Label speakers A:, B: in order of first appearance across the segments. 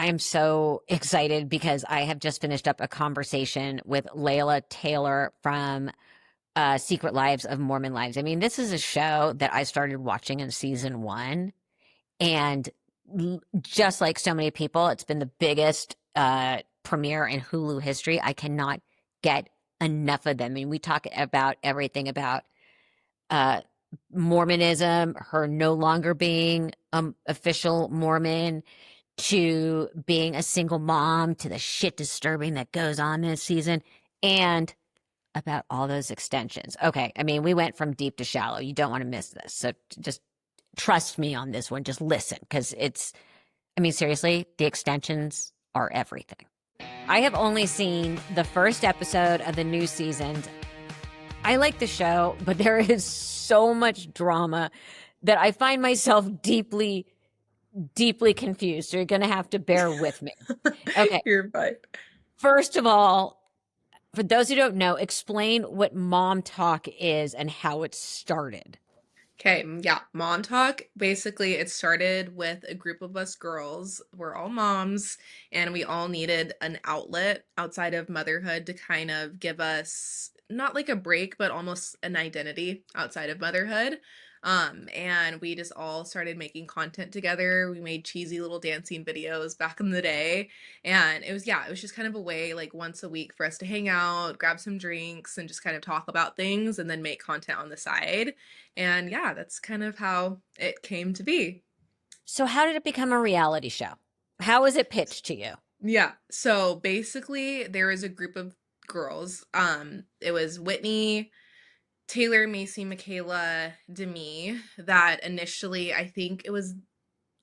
A: I'm so excited because I have just finished up a conversation with Layla Taylor from Secret Lives of Mormon Lives. I mean, this is a show that I started watching in season one, and just like so many people, it's been the biggest premiere in Hulu history. I cannot get enough of them. I mean, we talk about everything about uh, Mormonism, her no longer being official Mormon, to being a single mom, to the shit disturbing that goes on this season, and about all those extensions. Okay, I mean, we went from deep to shallow. You don't want to miss this. So just trust me on this one. Just listen, because I mean, seriously, the extensions are everything. I have only seen the first episode of the new season. I like the show, but there is so much drama that I find myself deeply confused. So you're going to have to bear with me. Okay.
B: You're fine.
A: First of all, for those who don't know, explain what MomTok is and how it started.
B: Okay, yeah, MomTok, basically it started with a group of us girls. We're all moms, and we all needed an outlet outside of motherhood to kind of give us not like a break, but almost an identity outside of motherhood. And we just all started making content together. We made cheesy little dancing videos back in the day. And it was just kind of a way like once a week for us to hang out, grab some drinks, and just kind of talk about things and then make content on the side. And yeah, that's kind of how it came to be.
A: So how did it become a reality show? How was it pitched to you?
B: Yeah. So basically there was a group of girls. It was Whitney, Taylor, Macy, Michaela, Demi, that initially, I think it was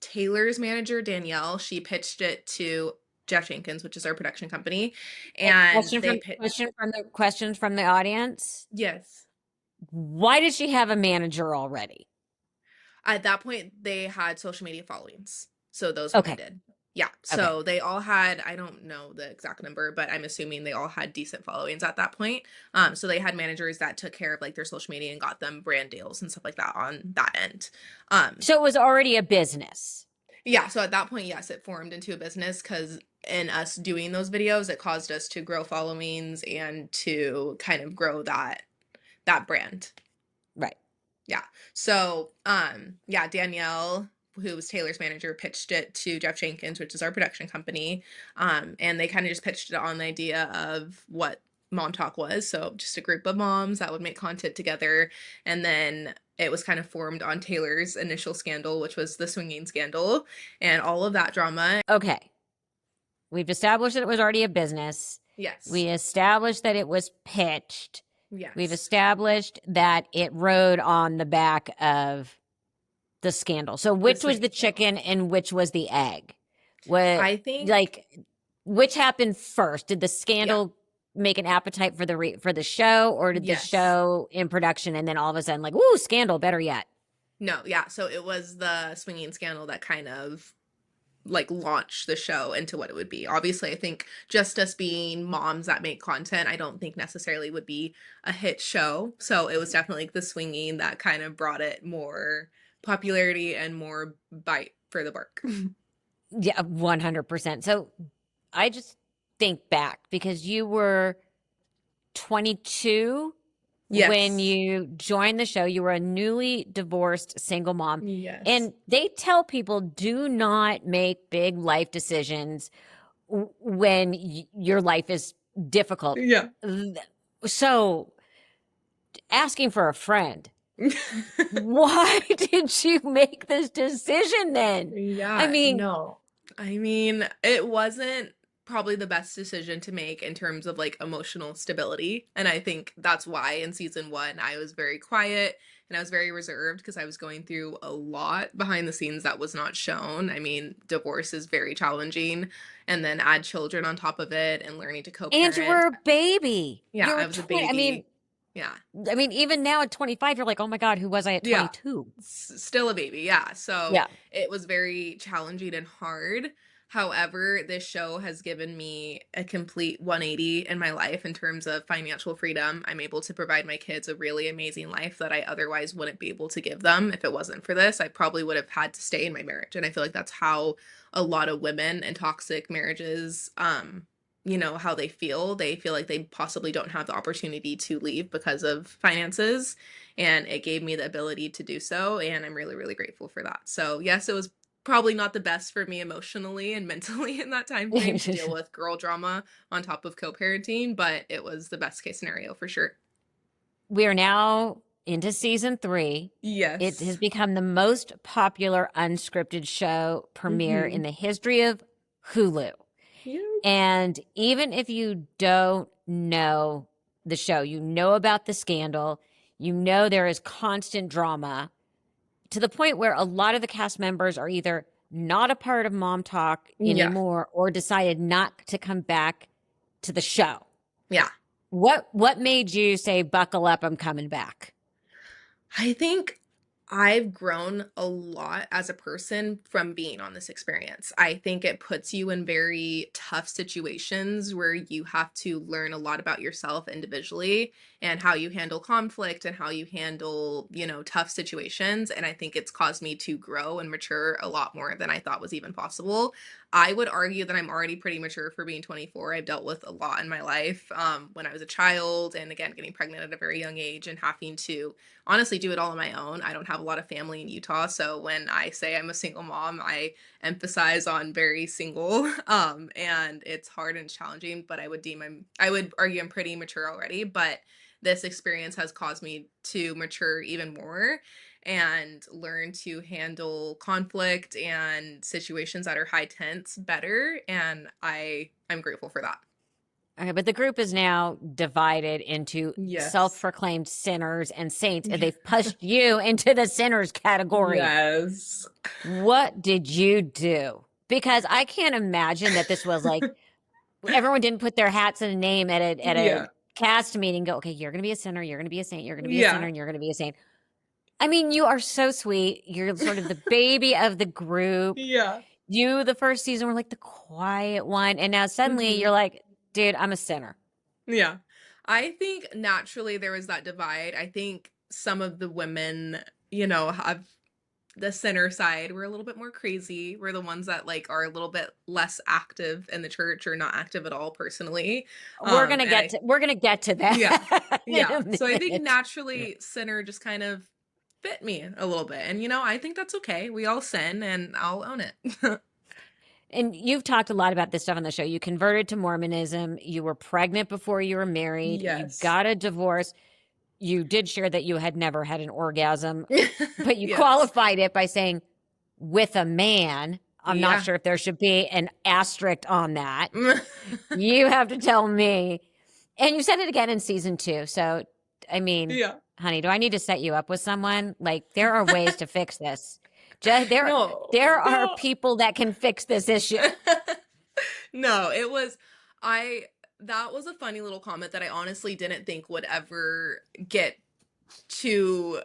B: Taylor's manager, Danielle. She pitched it to Jeff Jenkins, which is our production company. And
A: Questions from the audience.
B: Yes.
A: Why did she have a manager already?
B: At that point, they had social media followings. So those women did. Yeah. So they all had, I don't know the exact number, but I'm assuming they all had decent followings at that point. So they had managers that took care of like their social media and got them brand deals and stuff like that on that end.
A: So it was already a business.
B: Yeah. So at that point, yes, it formed into a business because in us doing those videos, it caused us to grow followings and to kind of grow that brand.
A: Right.
B: Yeah. So, yeah, Danielle, who was Taylor's manager, pitched it to Jeff Jenkins, which is our production company. And they kind of just pitched it on the idea of what MomTok was. So just a group of moms that would make content together. And then it was kind of formed on Taylor's initial scandal, which was the swinging scandal and all of that drama.
A: Okay. We've established that it was already a business.
B: Yes.
A: We established that it was pitched.
B: Yes.
A: We've established that it rode on the back of the scandal. So which was the chicken and which was the egg?
B: I think
A: like which happened first? Did the scandal make an appetite for the show, or did the show in production and then all of a sudden like, ooh, scandal, better yet?
B: No, yeah. So it was the swinging scandal that kind of like launch the show into what it would be. Obviously, I think just us being moms that make content, I don't think necessarily would be a hit show. So it was definitely like the swinging that kind of brought it more popularity and more bite for the bark.
A: Yeah, 100%. So I just think back because you were 22 when you joined the show. You were a newly divorced single mom.
B: Yes.
A: And they tell people do not make big life decisions when your life is difficult.
B: Yeah.
A: So asking for a friend, why did you make this decision then?
B: Yeah.
A: I mean,
B: no. I mean, it wasn't probably the best decision to make in terms of like emotional stability. And I think that's why in season 1, I was very quiet and I was very reserved because I was going through a lot behind the scenes that was not shown. I mean, divorce is very challenging, and then add children on top of it and learning to co-parent.
A: And you were a baby.
B: Yeah, I was a baby.
A: I mean,
B: yeah.
A: I mean, even now at 25, you're like, oh my God, who was I at 22?
B: Still a baby. Yeah. So it was very challenging and hard. However, this show has given me a complete 180 in my life in terms of financial freedom. I'm able to provide my kids a really amazing life that I otherwise wouldn't be able to give them if it wasn't for this. I probably would have had to stay in my marriage. And I feel like that's how a lot of women in toxic marriages, how they feel. They feel like they possibly don't have the opportunity to leave because of finances. And it gave me the ability to do so. And I'm really, really grateful for that. So, yes, it was probably not the best for me emotionally and mentally in that time frame to deal with girl drama on top of co-parenting, but it was the best case scenario for sure.
A: We are now into season 3. It has
B: Yes.
A: become the most popular unscripted show premiere in
B: Mhm.
A: the history of Hulu.
B: Yeah.
A: And even if you don't know the show, you know about the scandal, you know there is constant drama to the point where a lot of the cast members are either not a part of MomTok
B: Yeah.
A: anymore or decided not to come back to the show.
B: Yeah.
A: What made you say, buckle up, I'm coming back?
B: I think I've grown a lot as a person from being on this experience. I think it puts you in very tough situations where you have to learn a lot about yourself individually and how you handle conflict and how you handle, tough situations. And I think it's caused me to grow and mature a lot more than I thought was even possible. I would argue that I'm already pretty mature for being 24. I've dealt with a lot in my life when I was a child, and again, getting pregnant at a very young age and having to honestly do it all on my own. I don't have a lot of family in Utah, so when I say I'm a single mom, I emphasize on very single. And it's hard and challenging, but I would argue I'm pretty mature already, but this experience has caused me to mature even more and learn to handle conflict and situations that are high tense better, and I'm grateful for that.
A: Okay, but the group is now divided into
B: Yes.
A: self-proclaimed sinners and saints, and they've pushed you into the sinners category.
B: Yes.
A: What did you do? Because I can't imagine that this was like everyone didn't put their hats in a name at a
B: Yeah.
A: cast meeting. Go, okay, you're going to be a sinner, you're going to be a saint, you're going to be a sinner,
B: Yeah.
A: and you're going to be a saint. I mean, you are so sweet. You're sort of the baby of the group.
B: Yeah.
A: You, the first season, were like the quiet one, and now suddenly
B: Mhm.
A: you're like, dude, I'm a sinner.
B: Yeah. I think naturally there was that divide. I think some of the women, have the center side. We're a little bit more crazy. We're the ones that like are a little bit less active in the church or not active at all personally. And I
A: We're gonna get to
B: Yeah.
A: that in
B: Yeah.
A: a
B: So I think
A: minute.
B: naturally center just kind of fit me a little bit. And I think that's okay. We all sin and I'll own it.
A: And you've talked a lot about this stuff on the show. You converted to Mormonism. You were pregnant before you were married. You
B: Yes.
A: got a divorce. You did share that you had never had an orgasm, but you
B: Yes.
A: qualified it by saying with a man. I'm not
B: Yeah.
A: sure if there should be an asterisk on that. You have to tell me. And you said it again in season 2. So, I mean,
B: Yeah.
A: honey, do I need to set you up with someone? Like, there are ways to fix this. Just,
B: No.
A: there are
B: No.
A: people that can fix this issue.
B: No, it was I that was a funny little comment that I honestly didn't think would ever get to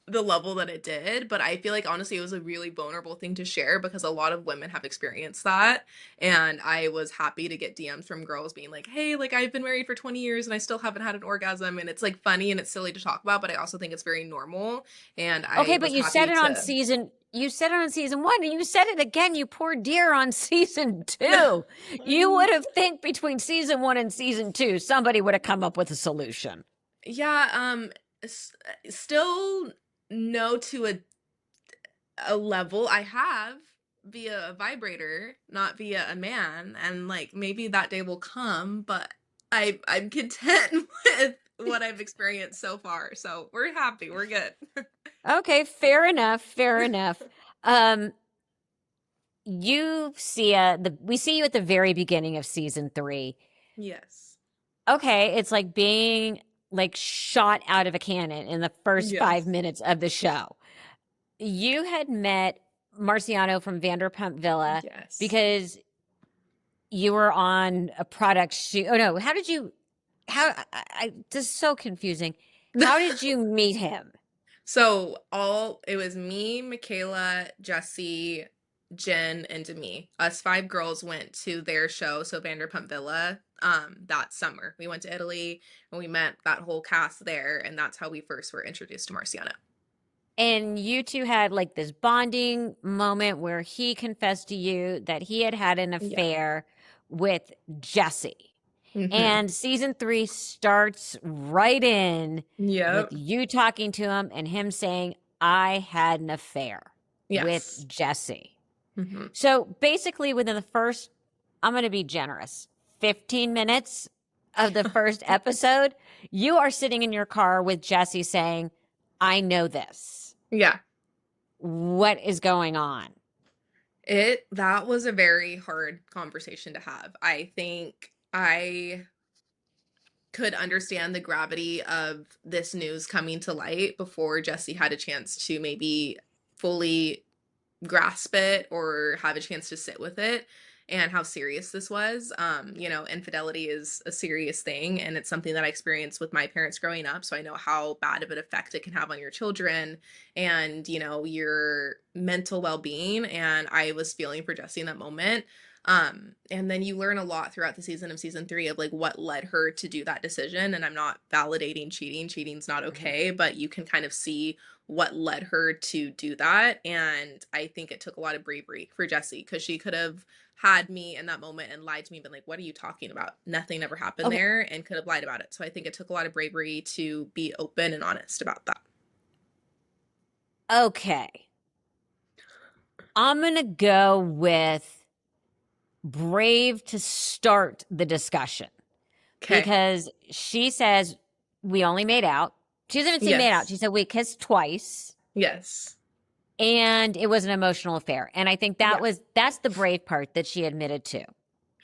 B: the level that it did, but I feel like honestly it was a really vulnerable thing to share because a lot of women have experienced that, and I was happy to get DMs from girls being like, "Hey, like I've been married for 20 years and I still haven't had an orgasm," and it's like funny and it's silly to talk about, but I also think it's very normal, and
A: Okay,
B: I
A: but
B: was happy to
A: you said it on season 1, and you said it again, you poor dear, on season
B: No.
A: 2. You
B: I'm
A: would have think between season 1 and season 2, somebody would have come up with a solution.
B: Yeah, still no to a level. I have via a vibrator, not via a man, and like maybe that day will come, but I'm content with what I've experienced so far. So we're happy. We're good.
A: Okay, fair enough, fair enough. Um, we see you at the very beginning of season 3.
B: Yes.
A: Okay, it's like being like shot out of a cannon in the first 5
B: Yes.
A: minutes of the show. You had met Marciano from Vanderpump Villa
B: Yes.
A: because you were on a product shoot. Oh no, how did you how this is so confusing. How did you meet him?
B: So all it was me, Michaela, Jessie. Jen, and Demi. Us 5 girls went to their show, so Vanderpump Villa, that summer. We went to Italy, and we met that whole cast there, and that's how we first were introduced to Marciano.
A: And you two had like this bonding moment where he confessed to you that he had had an
B: Yeah.
A: affair with Jessie.
B: Mhm.
A: And season 3 starts right in with
B: Yep.
A: you talking to him and him saying, I had an affair with
B: Yes.
A: Jessie.
B: Mhm.
A: So basically, within the first, I'm going to be generous, 15 minutes of the first episode, you are sitting in your car with Jessie saying, I know this.
B: Yeah.
A: What is going on?
B: That was a very hard conversation to have. I think I could understand the gravity of this news coming to light before Jessie had a chance to maybe fully grasp it or have a chance to sit with it and how serious this was. Infidelity is a serious thing, and it's something that I experienced with my parents growing up. So I know how bad of an effect it can have on your children and, your mental well being. And I was feeling for Jessie in that moment. And then you learn a lot throughout the season of season 3 of like what led her to do that decision. And I'm not validating cheating. Cheating's not
A: Mhm.
B: okay, but you can kind of see what led her to do that. And I think it took a lot of bravery for Jessie because she could have had me in that moment and lied to me, been like, what are you talking about? Nothing ever happened
A: Okay.
B: there, and could have lied about it. So I think it took a lot of bravery to be open and honest about that.
A: Okay. I'm going to go with brave to start the discussion
B: Okay.
A: because she says we only made out. She doesn't even say made out.
B: Yes.
A: She said we kissed twice
B: Yes.
A: and it was an emotional affair. And I think
B: Yeah.
A: that's the brave part that she admitted to.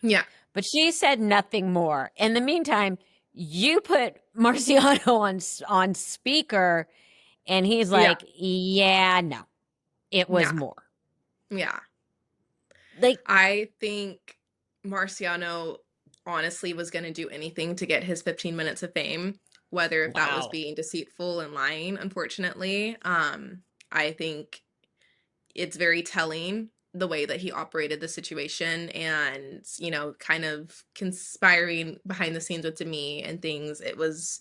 B: Yeah.
A: But she said nothing more. In the meantime, you put Marciano on speaker and he's
B: Yeah.
A: like, "Yeah, no. It was
B: Yeah.
A: more."
B: Yeah.
A: Like,
B: I think Marciano honestly was going to do anything to get his 15 minutes of fame, whether if that was
A: wow.
B: being deceitful and lying, unfortunately. I think it's very telling the way that he operated the situation and, kind of conspiring behind the scenes with Demi and things. It was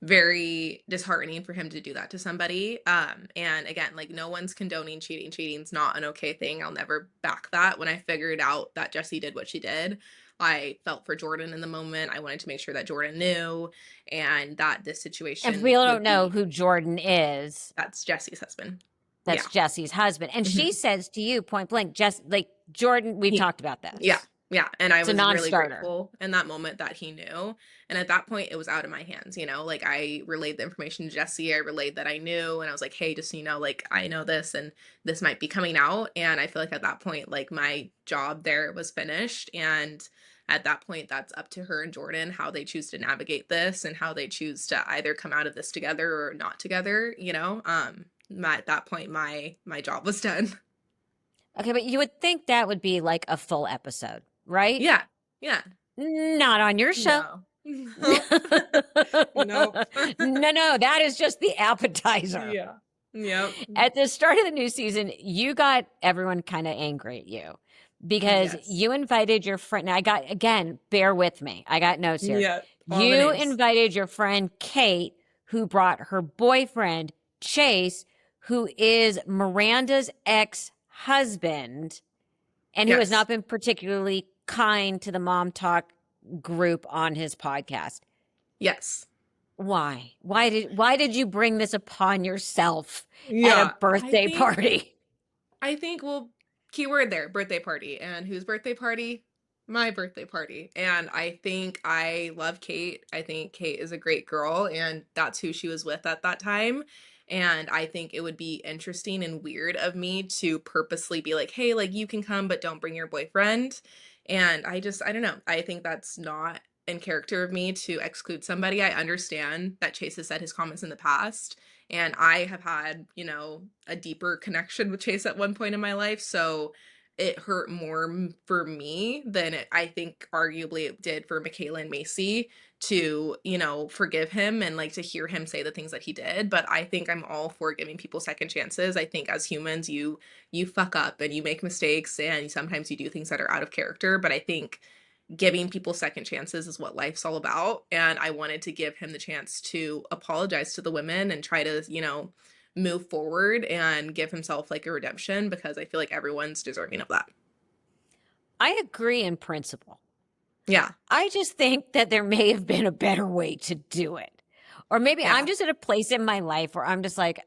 B: very disheartening for him to do that to somebody. And again, like no one's condoning cheating. Cheating's not an okay thing. I'll never back that. When I figured out that Jessie did what she did, I felt for Jordan in the moment. I wanted to make sure that Jordan knew and that this
A: And if
B: situation
A: people don't
B: would
A: know
B: be
A: who Jordan is,
B: that's Jessie's husband.
A: that's
B: Yeah.
A: Jesse's husband. And she
B: Mhm.
A: says to you point blank, just like Jordan, we've
B: He
A: talked about
B: Yeah,
A: this.
B: yeah, and I
A: It's a
B: was really
A: non-starter.
B: grateful in that moment that he knew, and at that point, it was out of my hands, like, I relayed the information to Jessie, I relayed that I knew, and I was like, "Hey, just so you know, like, I know this, and this might be coming out," and I feel like at that point, like, my job there was finished, and at that point, that's up to her and Jordan how they choose to navigate this and how they choose to either come out of this together or not together, at that point, my job was done.
A: Okay, but you would think that would be like a full episode, right?
B: Yeah, yeah.
A: Not on your show.
B: No.
A: No,
B: Nope. Nope.
A: no, that is just the appetizer.
B: Yeah. Yep.
A: At the start of the new season, you got everyone kind of angry at you because
B: Yes.
A: you invited your friend. Now, I got, again, bear with me. I got notes here.
B: Yeah. All the
A: You
B: names.
A: invited your friend Kate, who brought her boyfriend, Chase, who is Miranda's ex husband and who has
B: Yes.
A: not been particularly kind to the Mom Talk group on his podcast.
B: Yes.
A: Why? Why did you bring this upon yourself at a
B: Yeah.
A: birthday party?
B: Well, keyword there, birthday party. And whose birthday party? My birthday party. And I think I love Kate. I think Kate is a great girl, and that's who she was with at that time. And I think it would be interesting and weird of me to purposely be like, hey, like you can come, but don't bring your boyfriend. And I don't know. I think that's not in character of me to exclude somebody. I understand that Chase has said his comments in the past, and I have had, a deeper connection with Chase at one point in my life. So it hurt more for me than I think arguably it did for Michaela and Macy to, you know, forgive him and like to hear him say the things that he did. But I think I'm all for giving people second chances. I think as humans, you fuck up and you make mistakes and sometimes you do things that are out of character. But I think giving people second chances is what life's all about. And I wanted to give him the chance to apologize to the women and try to, you know, move forward and give himself like a redemption because I feel like everyone's deserving of that.
A: I agree in principle.
B: Yeah.
A: I just think that there may have been a better way to do it. Or maybe
B: Yeah.
A: I'm just at a place in my life where I'm just like,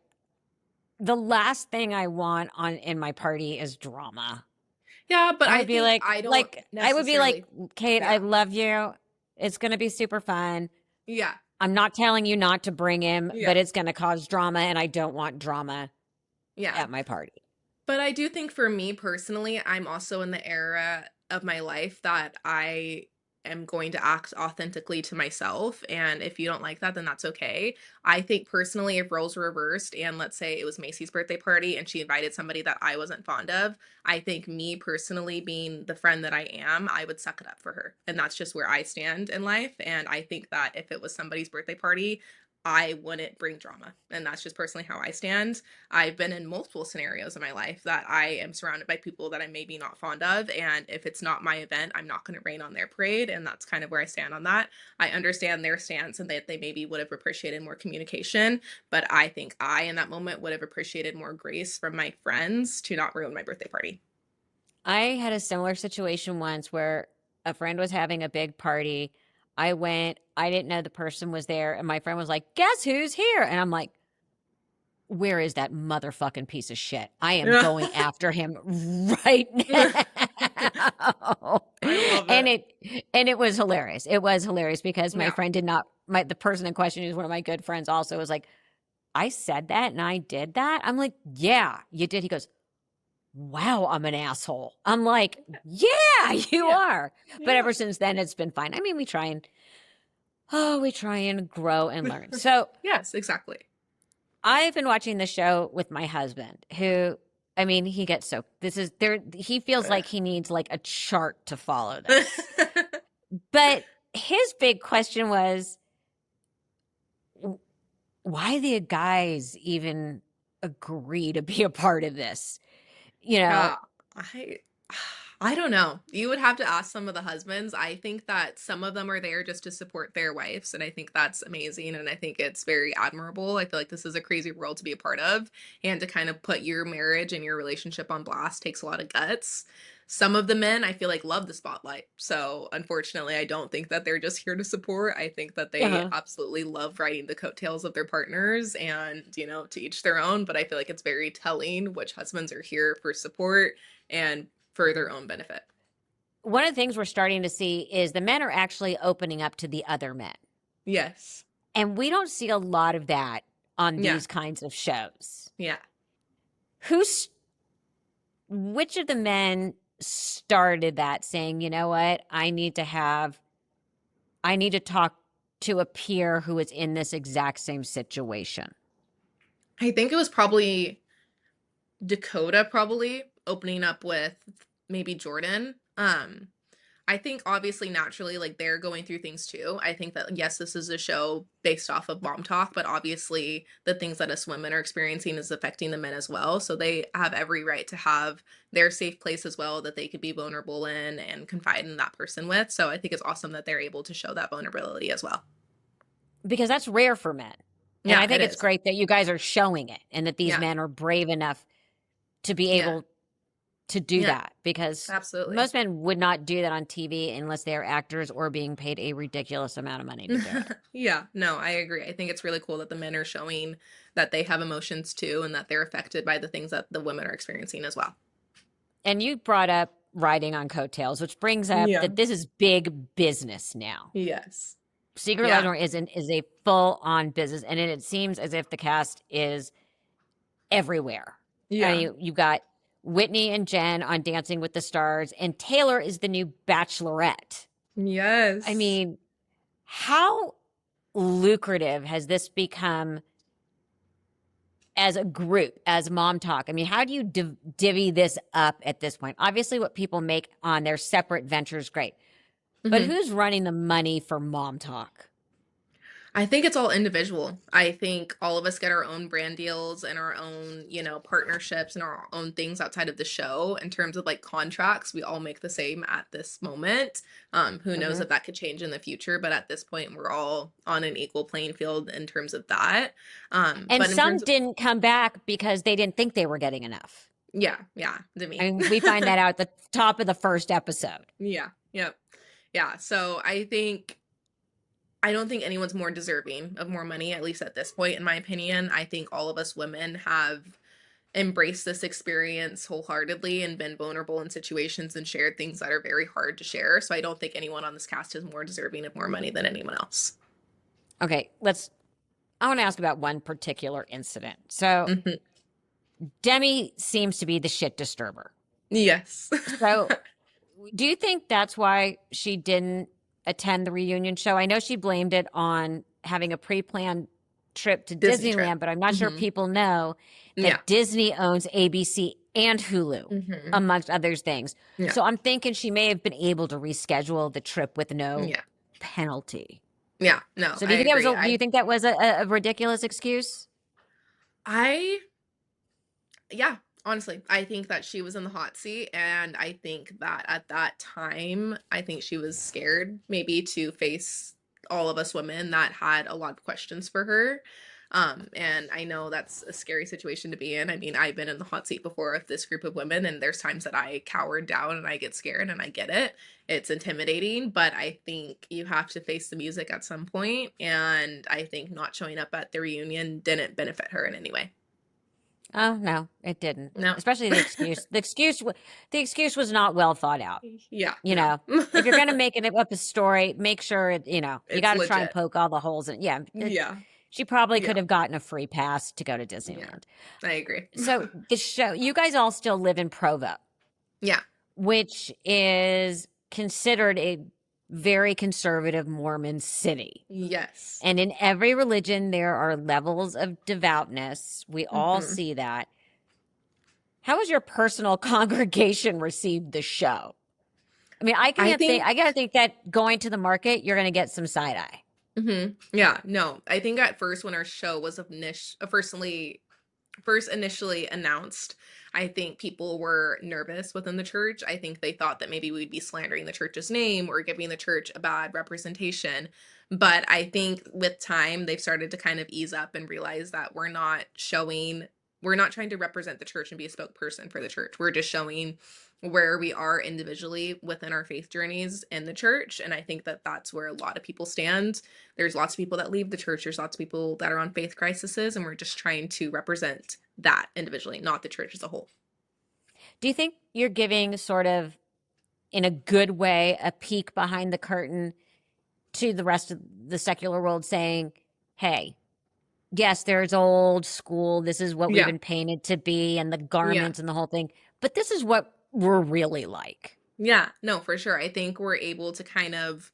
A: the last thing I want in my party is drama.
B: Yeah, but
A: I
B: I
A: would be
B: think
A: like,
B: I don't
A: I would be like,
B: necessarily.
A: Kate, I
B: Yeah.
A: love you. It's going to be super fun.
B: Yeah.
A: I'm not telling you not to bring him,
B: Yeah.
A: but it's going to cause drama, and I don't want drama
B: Yeah.
A: at my party.
B: But I do think for me personally, I'm also in the era of my life that I am going to act authentically to myself. And if you don't like that, then that's okay. I think personally, if roles were reversed and let's say it was Macy's birthday party and she invited somebody that I wasn't fond of, I think me personally, being the friend that I am, I would suck it up for her. And that's just where I stand in life. And I think that if it was somebody's birthday party, I wouldn't bring drama. And that's just personally how I stand. I've been in multiple scenarios in my life that I am surrounded by people that I'm maybe not fond of. And if it's not my event, I'm not going to rain on their parade. And that's kind of where I stand on that. I understand their stance and that they maybe would have appreciated more communication. But I think I, in that moment, would have appreciated more grace from my friends to not ruin my birthday party.
A: I had a similar situation once where a friend was having a big party. I went, I didn't know the person was there, and my friend was like, "Guess who's here?" And I'm like, "Where is that motherfucking piece of shit? I am going after him right now."
B: I love
A: And
B: it.
A: it was hilarious. It was hilarious because my
B: Yeah.
A: friend did not the person in question, who's one of my good friends, also was like, "I said that and I did that?" I'm like, "Yeah, you did." He goes, "Wow, I'm an asshole." I'm like, "Yeah, you
B: Yeah.
A: are." But
B: Yeah.
A: ever since then, it's been fine. I mean, we try and grow and learn. So
B: Yes, exactly.
A: I've been watching the show with my husband, who, I mean, he feels like he needs like a chart to follow this. But his big question was, why the guys even agree to be a part of this? You know,
B: Yeah, I I don't know. You would have to ask some of the husbands. I think that some of them are there just to support their wives, and I think that's amazing, and I think it's very admirable. I feel like this is a crazy world to be a part of, and to kind of put your marriage and your relationship on blast takes a lot of guts. Some of the men I feel like love the spotlight. So, unfortunately, I don't think that they're just here to support. I think that they
A: uh
B: absolutely love riding the coattails of their partners and, you know, to each their own, but I feel like it's very telling which husbands are here for support and for their own benefit.
A: one of the things we're starting to see is the men are actually opening up to the other men.
B: Yes.
A: And we don't see a lot of that on
B: Yeah.
A: these kinds of shows.
B: Yeah.
A: Who's which of the men started that, saying, "You know what? I need to talk to a peer who is in this exact same situation."
B: I think it was probably Dakota probably opening up with maybe Jordan. I think obviously naturally like they're going through things too. I think that yes, this is a show based off of mom talk, but obviously the things that us women are experiencing is affecting the men as well. So they have every right to have their safe place as well that they could be vulnerable in and confide in that person with. So I think it's awesome that they're able to show that vulnerability as well.
A: Because that's rare for men. And
B: Yeah,
A: I
B: it
A: think it's
B: is.
A: great that you guys are showing it and that these
B: Yeah.
A: men are brave enough to be
B: Yeah.
A: able to do
B: Yeah.
A: that, because
B: Absolutely.
A: most men would not do that on TV unless they are actors or being paid a ridiculous amount of money to do it.
B: Yeah, no, I agree. I think it's really cool that the men are showing that they have emotions too and that they're affected by the things that the women are experiencing as well.
A: And you brought up riding on coattails, which brings up
B: Yeah.
A: that this is big business now.
B: Yes.
A: Secret
B: Yeah.
A: Legendary is a full on business, and it seems as if the cast is everywhere. I
B: Yeah.
A: mean, you got Whitney and Jen on Dancing with the Stars, and Taylor is the new Bachelorette. I
B: Yes.
A: mean, how lucrative has this become as a group, as Mom Talk? I mean, how do you divvy this up at this point? Obviously, what people make on their separate ventures, great. But
B: Mhm.
A: who's running the money for Mom Talk?
B: I think it's all individual. I think all of us get our own brand deals and our own, partnerships and our own things outside of the show. In terms of like contracts, we all make the same at this moment. Who knows
A: Hmm.
B: if that could change in the future, but at this point, we're all on an equal playing field in terms of that.
A: And
B: But in
A: some
B: terms of,
A: didn't come back because they didn't think they were getting enough.
B: yeah, yeah, Demi.
A: I mean, we find that out at the top of the first episode.
B: Yeah, yep. Yeah, so I don't think anyone's more deserving of more money, at least at this point, in my opinion. I think all of us women have embraced this experience wholeheartedly and been vulnerable in situations and shared things that are very hard to share. So I don't think anyone on this cast is more deserving of more money than anyone else.
A: Okay, I want to ask about one particular incident. So
B: Mhm.
A: Demi seems to be the shit disturber.
B: Yes.
A: So do you think that's why she didn't attend the reunion show? I know she blamed it on having a pre-planned trip to
B: Disney trip.
A: Disneyland, but I'm not sure
B: Hmm.
A: people know
B: Yeah.
A: that Disney owns ABC and Hulu,
B: Hmm.
A: amongst other things.
B: Yeah.
A: So I'm thinking she may have been able to reschedule the trip with no
B: Yeah.
A: penalty.
B: Yeah. No,
A: So
B: I agree.
A: do you think that was a ridiculous excuse?
B: I, yeah, honestly, I think that she was in the hot seat. And I think that at that time, I think she was scared maybe to face all of us women that had a lot of questions for her. And I know that's a scary situation to be in. I mean, I've been in the hot seat before with this group of women, and there's times that I cower down and I get scared, and I get it. It's intimidating, but I think you have to face the music at some point, and I think not showing up at the reunion didn't benefit her in any way.
A: Oh no, it didn't.
B: No.
A: Especially the excuse. The excuse was not well thought out.
B: Yeah,
A: You
B: no.
A: know, if you're gonna make it up a story, make sure you
B: It's
A: got to try and
B: legit.
A: poke all the holes in. Yeah,
B: Yeah.
A: she probably could
B: Yeah.
A: have gotten a free pass to go to
B: Yeah.
A: Disneyland.
B: I agree.
A: So the show, you guys all still live in Provo,
B: Yeah.
A: which is considered a very conservative Mormon city.
B: Yes.
A: And in every religion, there are levels of devoutness. We all
B: Hmm.
A: see that. How has your personal congregation received the show? I mean,
B: I
A: I
B: think
A: gotta think that going to the market, you're gonna get some side eye.
B: Yeah, no. I think at first when our show was first initially announced, I think people were nervous within the church. I think they thought that maybe we'd be slandering the church's name or giving the church a bad representation. But I think with time, they've started to kind of ease up and realize that we're not trying to represent the church and be a spokesperson for the church. We're just showing where we are individually within our faith journeys in the church. And I think that that's where a lot of people stand. There's lots of people that leave the church. There's lots of people that are on faith crises, and we're just trying to represent that individually, not the church as a whole.
A: Do you think you're giving sort of, in a good way, a peek behind the curtain to the rest of the secular world saying, hey, yes, there's old school. This is what we've
B: Yeah.
A: been painted to be, and the
B: Yeah.
A: garments and the whole thing. But this is what we're really like.
B: Yeah. No, for sure. I think we're able to kind of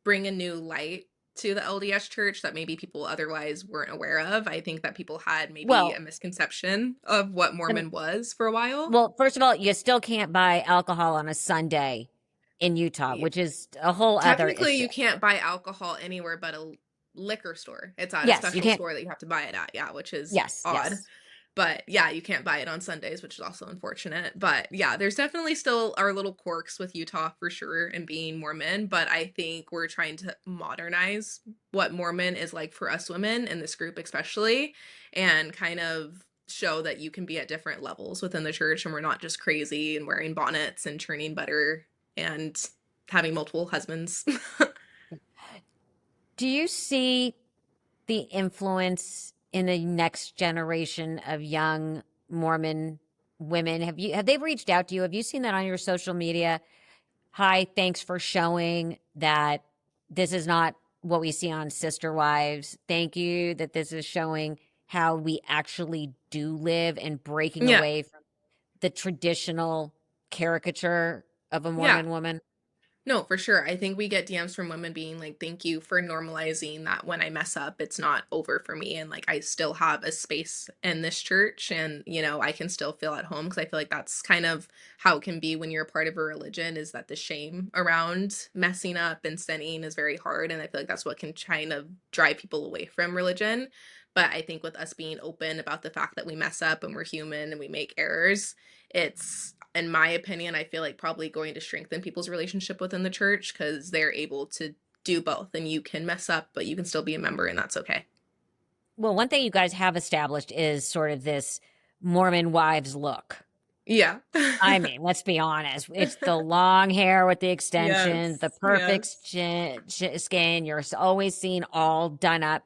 B: bring a new light to the LDS church that maybe people otherwise weren't aware of. I think that people had maybe a
A: Well,
B: misconception of what
A: um,
B: Mormon was for a while.
A: well, first of all, you still can't buy alcohol on a Sunday in Utah,
B: Y-
A: which is a whole other
B: Technically,
A: issue.
B: you can't buy alcohol anywhere but a liquor store. It's at a
A: Yes, you
B: special
A: can't.
B: store that you have to buy it at. Yeah, which is
A: Yes,
B: odd.
A: yes.
B: But yeah, you can't buy it on Sundays, which is also unfortunate. But yeah, there's definitely still our little quirks with Utah for sure and being Mormon. But I think we're trying to modernize what Mormon is like for us women in this group, especially, and kind of show that you can be at different levels within the church and we're not just crazy and wearing bonnets and churning butter and having multiple husbands.
A: Do you see the influence in the next generation of young Mormon women? Have they reached out to you? Have you seen that on your social media? Hi, thanks for showing that this is not what we see on Sister Wives. Thank you that this is showing how we actually do live and breaking
B: Yeah.
A: away from the traditional caricature of a
B: Yeah.
A: Mormon woman.
B: No, for sure. I think we get DMs from women being like, thank you for normalizing that when I mess up, it's not over for me. And like, I still have a space in this church and, I can still feel at home. Cause I feel like that's kind of how it can be when you're a part of a religion is that the shame around messing up and sinning is very hard. And I feel like that's what can kind of drive people away from religion. But I think with us being open about the fact that we mess up and we're human and we make errors, it's in my opinion, I feel like probably going to strengthen people's relationship within the church because they're able to do both and you can mess up, but you can still be a member and that's okay.
A: Well, one thing you guys have established is sort of this Mormon wives look.
B: Yeah.
A: I mean, let's be honest. It's the long hair with the extensions, the
B: Yes.
A: perfect
B: Yes.
A: skin. You're always seen all done up,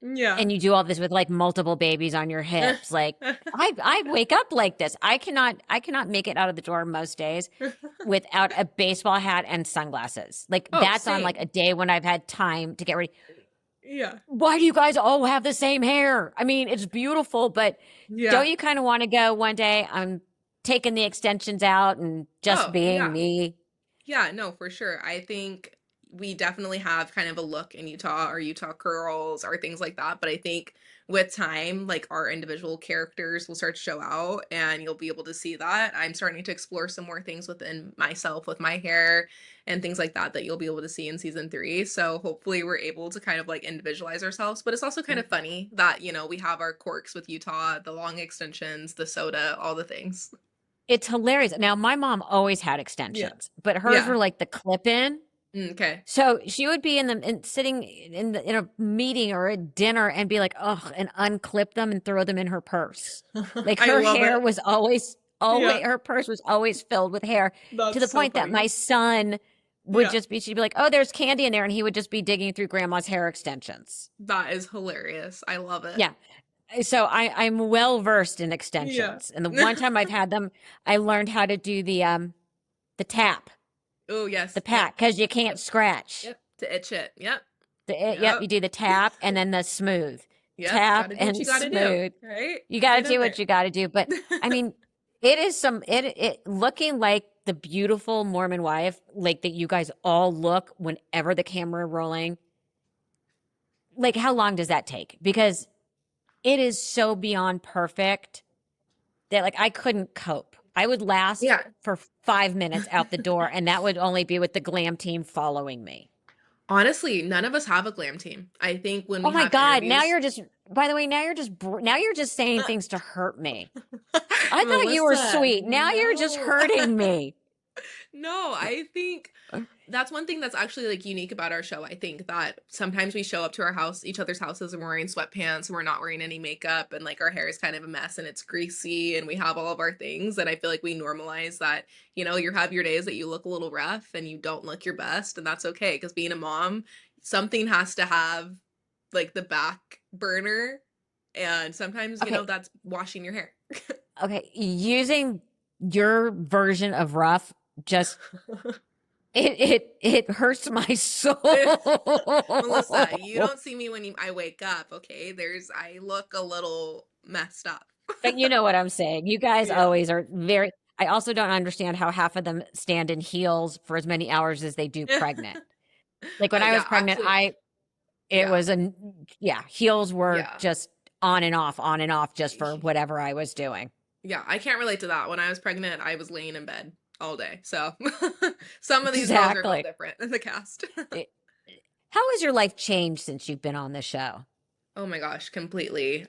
B: Yeah.
A: and you do all this with like multiple babies on your hips. Like I wake up like this. I cannot make it out of the door most days without a baseball hat and sunglasses. Like
B: Oh,
A: that's on like
B: same.
A: a day when I've had time to get ready.
B: Yeah.
A: Why do you guys all have the same hair? I mean, it's beautiful, but
B: Yeah.
A: don't you kind of want to go one day? I'm taking the extensions out and just
B: Oh,
A: being
B: yeah.
A: me.
B: Yeah, no, for sure. I think we definitely have kind of a look in Utah or Utah curls or things like that. But I think with time, like our individual characters will start to show out and you'll be able to see that. I'm starting to explore some more things within myself with my hair and things like that that you'll be able to see in season 3. So hopefully we're able to kind of like individualize ourselves. But it's also kind of funny that, we have our quirks with Utah, the long extensions, the soda, all the things.
A: It's hilarious. Now, my mom always had
B: Yeah.
A: extensions, but hers
B: Yeah.
A: were like the clip in.
B: Okay.
A: So she would be sitting in a meeting or a dinner and be like, "Ugh," and unclip them and throw them in her purse. Like
B: I
A: her
B: love
A: hair
B: it.
A: was
B: Yeah.
A: always her purse was always filled with hair to
B: That's
A: the
B: so
A: point that my
B: funny.
A: son would
B: Yeah,
A: just be she'd be like, "Oh, there's candy in there," and he would just be digging through grandma's hair extensions.
B: that is hilarious. I love it.
A: Yeah. So I'm well versed in
B: Yeah.
A: extensions. And the one time I've had them, I learned how to do the tap,
B: Oh,
A: the
B: yes. Yep.
A: pat, because you can't
B: Yep.
A: scratch.
B: Yep. To itch it. Yep.
A: Yep,
B: Yep.
A: you do the tap and then the smooth.
B: Yep.
A: Tap
B: Gotta do what you
A: and
B: gotta do.
A: smooth.
B: Right?
A: You got to
B: Get in
A: do what
B: there.
A: you got to do. But I mean, it is it looking like the beautiful Mormon wife, like that you guys all look whenever the camera rolling. Like, how long does that take? Because it is so beyond perfect that like I couldn't cope. I would last
B: Yeah.
A: for 5 minutes out the door, and that would only be with the glam team following me.
B: Honestly, none of us have a glam team. I think when
A: Oh
B: we
A: my
B: have
A: God. Now
B: interviews,
A: you're just, by the way, now you're just saying things to hurt me. I thought you were
B: Melissa,
A: sweet. Now you're just
B: no.
A: hurting me.
B: No, I think that's one thing that's actually like unique about our show. I think that sometimes we show up to our house, each other's houses, and we're wearing sweatpants and we're not wearing any makeup and like our hair is kind of a mess and it's greasy and we have all of our things. And I feel like we normalize that, you have your days that you look a little rough and you don't look your best, and that's okay because being a mom, something has to have like the back burner. And sometimes,
A: Okay.
B: that's washing your hair.
A: Okay. Using your version of rough just it hurts my
B: Melissa, you
A: soul.
B: don't see me when I wake up, okay? I look a little messed up.
A: But you know what I'm saying. You guys
B: Yeah.
A: always are very I also don't understand how half of them stand in heels for as many hours as they do pregnant. Like when I was
B: Yeah,
A: pregnant,
B: actually,
A: it
B: yeah,
A: was yeah, heels were
B: yeah,
A: just on and off just for whatever I was doing.
B: yeah. I can't relate to that. When I was pregnant, I was laying in bed all day. So some of these girls are built
A: Exactly.
B: different in the cast.
A: It- how has your life changed since you've been on the show?
B: Oh my gosh, completely.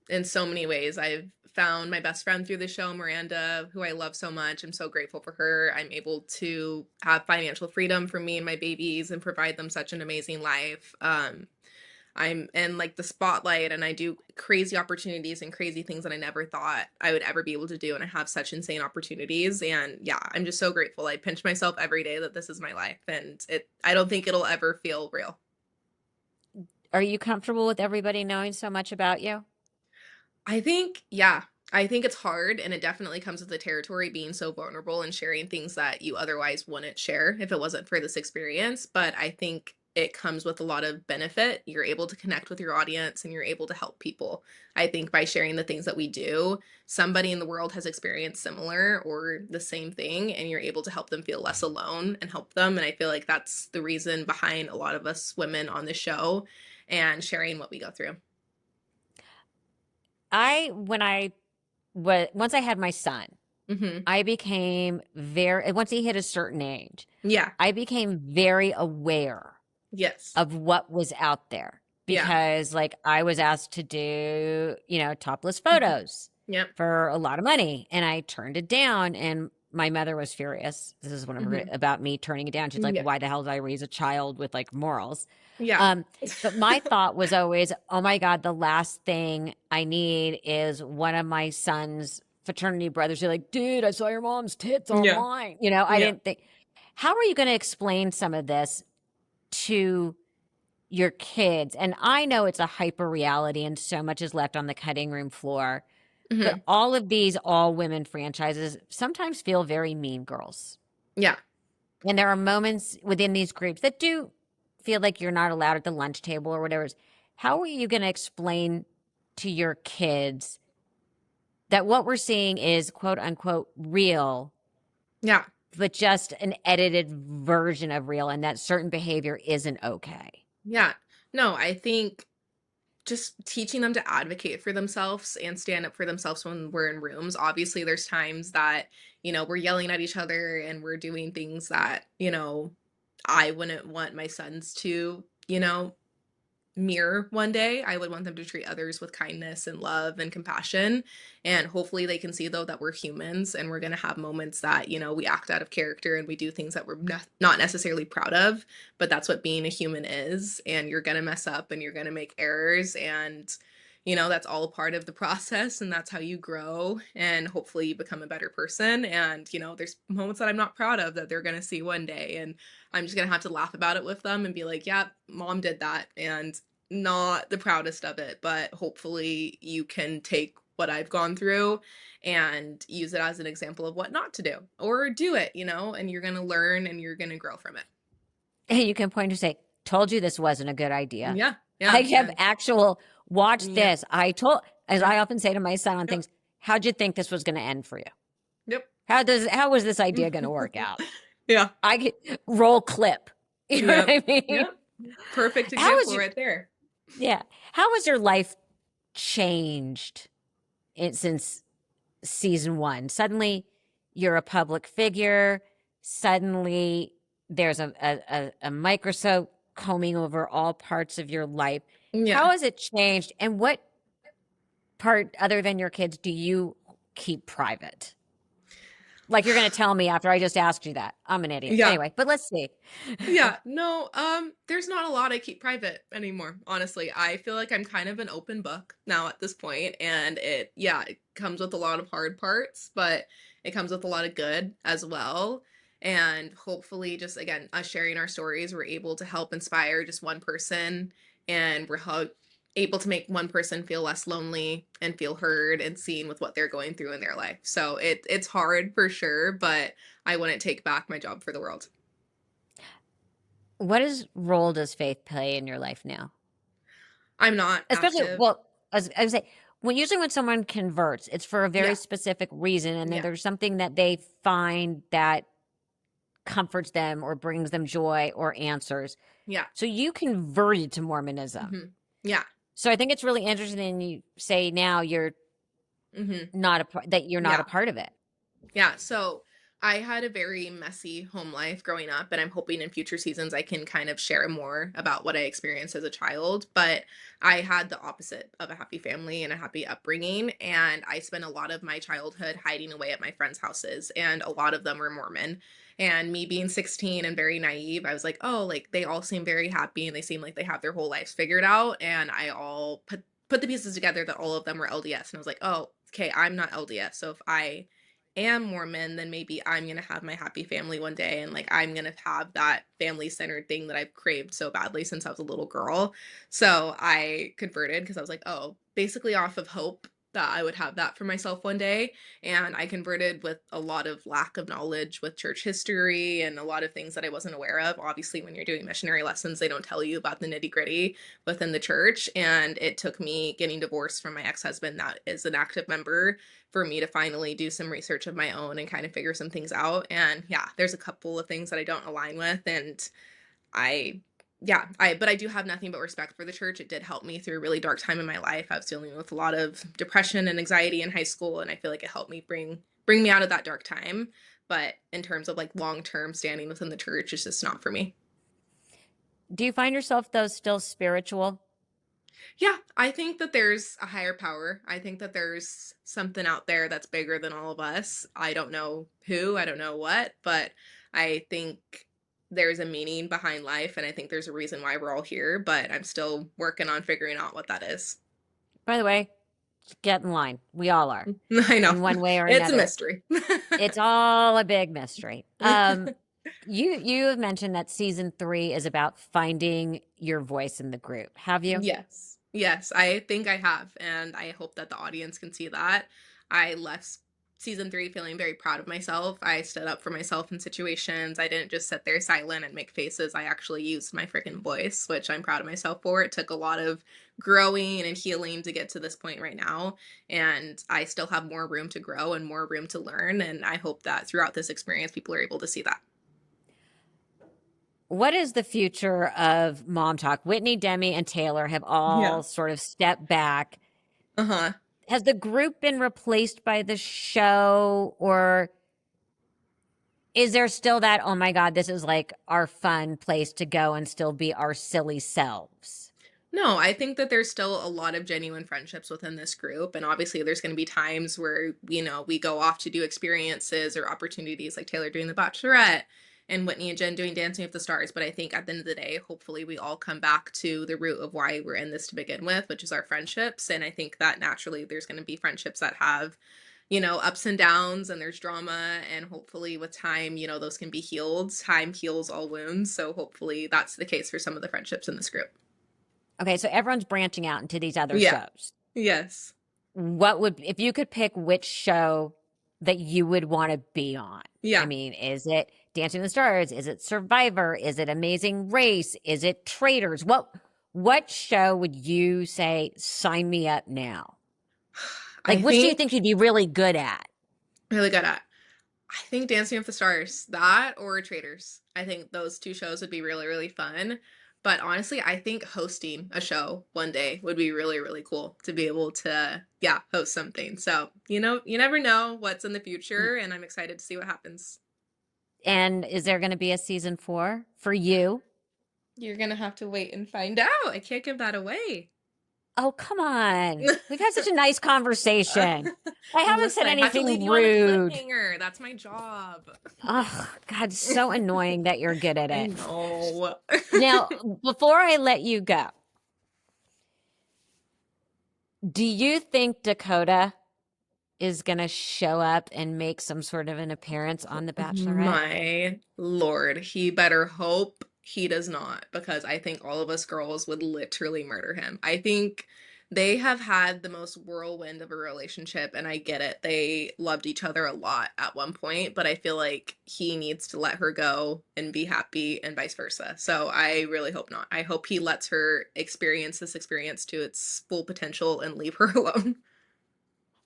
B: In so many ways. I've found my best friend through the show, Miranda, who I love so much. I'm so grateful for her. I'm able to have financial freedom for me and my babies and provide them such an amazing life. I'm in like the spotlight and I do crazy opportunities and crazy things that I never thought I would ever be able to do. And I have such insane opportunities. And yeah, I'm just so grateful. I pinch myself every day that this is my life. And I don't think it'll ever feel real.
A: Are you comfortable with everybody knowing so much about you?
B: I think, yeah, I think it's hard and it definitely comes with the territory being so vulnerable and sharing things that you otherwise wouldn't share if it wasn't for this experience. But I think it comes with a lot of benefit. You're able to connect with your audience and you're able to help people. I think by sharing the things that we do, somebody in the world has experienced similar or the same thing, and you're able to help them feel less alone and help them. And I feel like that's the reason behind a lot of us women on the show and sharing what we go through.
A: When I once I had my son,
B: Hmm.
A: I became very, once he hit a certain age,
B: Yeah.
A: I became very aware
B: Yes.
A: of what was out there
B: Yeah.
A: because, like, I was asked to do, topless
B: Hmm.
A: photos
B: Yep.
A: for a lot of money, and I turned it down, and my mother was furious. This is one of her
B: Hmm.
A: about me turning it down. She's like,
B: Yeah.
A: "Why the hell did I raise a child with, like, morals?"
B: Yeah.
A: Um, but my thought was always, "Oh my god, the last thing I need is one of my son's fraternity brothers are like, 'Dude, I saw your mom's tits
B: Yeah.
A: online.'" I
B: Yeah.
A: didn't think, how are you gonna explain some of this to your kids? And I know it's a hyper reality and so much is left on the cutting room floor, but
B: Hmm.
A: all of these all women franchises sometimes feel very mean girls.
B: Yeah.
A: And there are moments within these groups that do feel like you're not allowed at the lunch table or whatever. How are you going to explain to your kids that what we're seeing is quote unquote real,
B: Yeah.
A: but just an edited version of real, and that certain behavior isn't okay?
B: Yeah. No, I think just teaching them to advocate for themselves and stand up for themselves when we're in rooms. Obviously, there's times that, we're yelling at each other and we're doing things that, I wouldn't want my sons to, mirror one day. I would want them to treat others with kindness and love and compassion. And hopefully they can see though that we're humans and we're going to have moments that, we act out of character and we do things that we're not necessarily proud of, but that's what being a human is. And you're going to mess up and you're going to make errors and that's all a part of the process and that's how you grow and hopefully you become a better person. And, there's moments that I'm not proud of that they're going to see one day. And I'm just going to have to laugh about it with them and be like, yeah, mom did that. And not the proudest of it, but hopefully you can take what I've gone through and use it as an example of what not to do or do it, and you're going to learn and you're going to grow from it.
A: And you can point to say, "Told you this wasn't a good idea."
B: Yeah.
A: I
B: Yeah.
A: have actual, "Watch
B: Yeah.
A: this. As
B: Yeah.
A: I often say to my son on
B: Yep.
A: things, how'd you think this was going to end for you?
B: Yep.
A: How was this idea going to work out?"
B: Yeah.
A: I get roll clip. You know what
B: Yep.
A: I mean?
B: Yep. Perfect
A: How is
B: example
A: your
B: right there.
A: Yeah. How has your life changed since season one? Suddenly you're a public figure. Suddenly there's a microscope combing over all parts of your life.
B: Yeah.
A: How has it changed? And what part, other than your kids, do you keep private? Like, you're going to tell me after I just asked you that. I'm an idiot.
B: Yeah.
A: Anyway, but let's see.
B: Yeah, no, there's not a lot I keep private anymore, honestly. I feel like I'm kind of an open book now at this point, and it comes with a lot of hard parts, but it comes with a lot of good as well. And hopefully, just again, us sharing our stories, we're able to help inspire just one person, and able to make one person feel less lonely and feel heard and seen with what they're going through in their life. So it's hard for sure, but I wouldn't take back my job for the world.
A: Role does faith play in your life now?
B: I'm not
A: Especially,
B: active.
A: well, as I would say, when someone converts, it's for a very
B: Yeah,
A: specific reason, and then
B: yeah,
A: there's something that they find that comforts them or brings them joy or answers.
B: yeah,
A: So you converted to Mormonism.
B: mhm, yeah,
A: So I think it's really interesting you say now
B: mhm,
A: you're not a
B: yeah.
A: part of it.
B: Yeah, so I had a very messy home life growing up, and I'm hoping in future seasons I can kind of share more about what I experienced as a child. But I had the opposite of a happy family and a happy upbringing, and I spent a lot of my childhood hiding away at my friends' houses, and a lot of them were Mormon. And me being 16 and very naive, I was like, oh, like they all seem very happy and they seem like they have their whole lives figured out. And I all put the pieces together that all of them were LDS. And I was like, oh, okay, I'm not LDS. So if I am Mormon, then maybe I'm gonna have my happy family one day and like I'm gonna have that family centered thing that I've craved so badly since I was a little girl. So I converted because I was like, oh, basically off of hope that I would have that for myself one day. And I converted with a lot of lack of knowledge with church history and a lot of things that I wasn't aware of. Obviously, when you're doing missionary lessons, they don't tell you about the nitty gritty within the church. And it took me getting divorced from my ex husband, that is an active member, for me to finally do some research of my own and kind of figure some things out. And yeah, there's a couple of things that I don't align with. And I yeah, but I do have nothing but respect for the church. It did help me through a really dark time in my life. I was dealing with a lot of depression and anxiety in high school, and I feel like it helped me bring me out of that dark time. But in terms of like long-term standing within the church, it's just not for me.
A: Do you find yourself, though, still spiritual?
B: Yeah, I think that there's a higher power. I think that there's something out there that's bigger than all of us. I don't know who, I don't know what, but I think there's a meaning behind life, and I think there's a reason why we're all here, but I'm still working on figuring out what that is.
A: By the way, get in line. We all are,
B: I know.
A: in one way or
B: It's a
A: another.
B: mystery.
A: It's all a big mystery. You have mentioned that season 3 is about finding your voice in the group. Have you?
B: Yes. Yes, I think I have, and I hope that the audience can see that. I left season 3 feeling very proud of myself. I stood up for myself in situations. I didn't just sit there silent and make faces. I actually used my freaking voice, which I'm proud of myself for. It took a lot of growing and healing to get to this point right now, and I still have more room to grow and more room to learn, and I hope that throughout this experience people are able to see that.
A: What is the future of Mom Talk? Whitney, Demi, and Taylor have
B: Yeah.
A: all sort of stepped back.
B: Uh-huh.
A: Has the group been replaced by the show, or is there still that, oh my God, this is like our fun place to go and still be our silly selves?
B: No, I think that there's still a lot of genuine friendships within this group. And obviously, there's going to be times where, we go off to do experiences or opportunities like Taylor doing The Bachelorette and Whitney and Jen doing Dancing with the Stars. But I think at the end of the day, hopefully, we all come back to the root of why we're in this to begin with, which is our friendships. And I think that naturally there's going to be friendships that have, ups and downs, and there's drama. And hopefully, with time, those can be healed. Time heals all wounds. So hopefully, that's the case for some of the friendships in this group.
A: Okay, so everyone's branching out into these other
B: Yeah.
A: shows.
B: Yes.
A: If you could pick which show that you would want to be on?
B: Yeah.
A: I mean, is it Dancing with the Stars? Is it Survivor? Is it Amazing Race? Is it Traitors? What show would you say, sign me up now? Like,
B: I
A: which do you
B: think
A: think you'd be really good at?
B: really good at. I think Dancing with the Stars, that or Traders. I think those two shows would be really, really fun. But honestly, I think hosting a show one day would be really, really cool to be able to, yeah, host something. So, you never know what's in the future, and I'm excited to see what happens.
A: And is there going to be a season 4 for you?
B: You're gonna have to wait and find out. I can't give that away.
A: Oh, come on. We've had such a nice conversation. I haven't said
B: Listen, I have to leave
A: anything
B: you on a
A: rude.
B: cliffhanger. That's my job.
A: Oh, God, so annoying that you're good at
B: I
A: it.
B: know.
A: Now, before I let you go, do you think Dakota is going to show up and make some sort of an appearance on The Bachelorette?
B: My Lord, he better hope he does not, because I think all of us girls would literally murder him. I think they have had the most whirlwind of a relationship, and I get it. They loved each other a lot at one point, but I feel like he needs to let her go and be happy and vice versa. So I really hope not. I hope he lets her experience this experience to its full potential and leave her alone.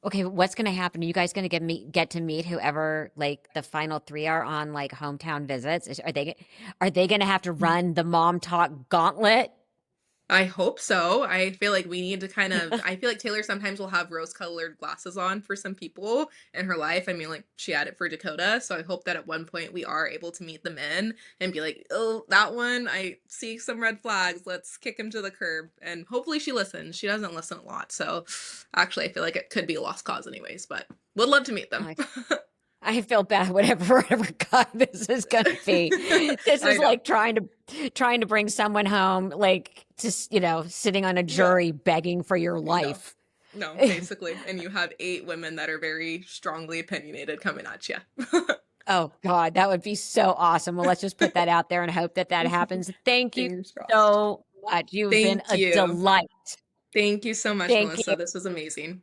A: Okay, what's going to happen? Are you guys going to get to meet whoever like the final 3 are on like hometown visits? Are they going to have to run the Mom Talk gauntlet?
B: I hope so. I feel like we need to I feel like Taylor sometimes will have rose-colored glasses on for some people in her life. I mean, like, she had it for Dakota, so I hope that at one point we are able to meet the men and be like, oh, that one, I see some red flags. Let's kick him to the curb. And hopefully she listens. She doesn't listen a lot, so actually I feel like it could be a lost cause anyways, but would love to meet them.
A: I feel bad, whatever God this is going to be. This is like trying to bring someone home, like just, sitting on a jury begging for your life.
B: No, basically. And you have 8 women that are very strongly opinionated coming at you.
A: Oh God, that would be so awesome. Well, let's just put that out there and hope that happens. Thank you so much. You've been a delight.
B: Thank you so much, Melissa. This was amazing.